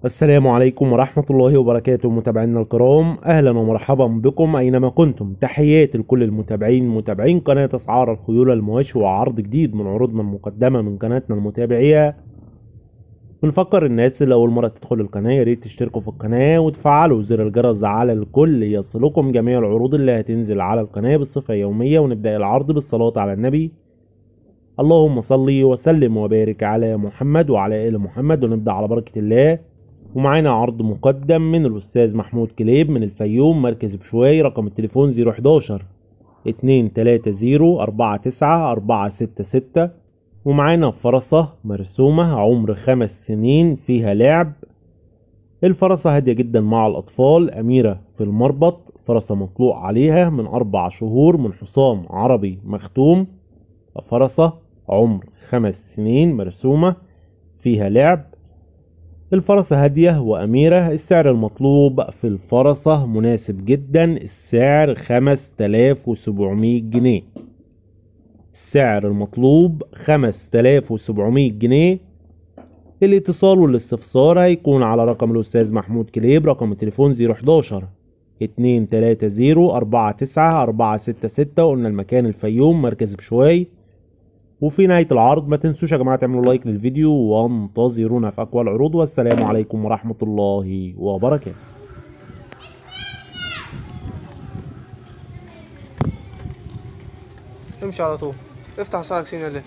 السلام عليكم ورحمة الله وبركاته. متابعينا الكرام، أهلا ومرحبا بكم أينما كنتم. تحياتي لكل متابعين قناة أسعار الخيول المواشي، وعرض جديد من عروضنا المقدمة من قناتنا المتابعية. بنفكر الناس اللي أول مرة تدخل القناة ياريت تشتركوا في القناة وتفعلوا زر الجرس على الكل يصلكم جميع العروض اللي هتنزل على القناة بصفة يومية. ونبدأ العرض بالصلاة على النبي. اللهم صل وسلم وبارك على محمد وعلى آل محمد. ونبدأ على بركة الله. ومعانا عرض مقدم من الأستاذ محمود كليب من الفيوم، مركز بشوي. رقم التليفون 011 230 49 466. ومعانا فرسة مرسومة عمر 5 سنين فيها لعب. الفرسة هادية جدا مع الأطفال، أميرة في المربط. فرسة مطلوع عليها من 4 شهور من حصان عربي مختوم. فرسة عمر 5 سنين مرسومة فيها لعب. الفرسة هادية وأميرة. السعر المطلوب في الفرسة مناسب جدا، السعر 5700 جنيه. السعر المطلوب 5700 جنيه. الاتصال والاستفسار هيكون على رقم الأستاذ محمود كليب. رقم التليفون 011 230 49 466. قلنا المكان الفيوم، مركز بشوي. وفي نهاية العرض ما تنسوش يا جماعة تعملوا لايك للفيديو وانتظرونا في أقوى العروض. والسلام عليكم ورحمة الله وبركاته. امشي على طول، افتح صارك سين اللي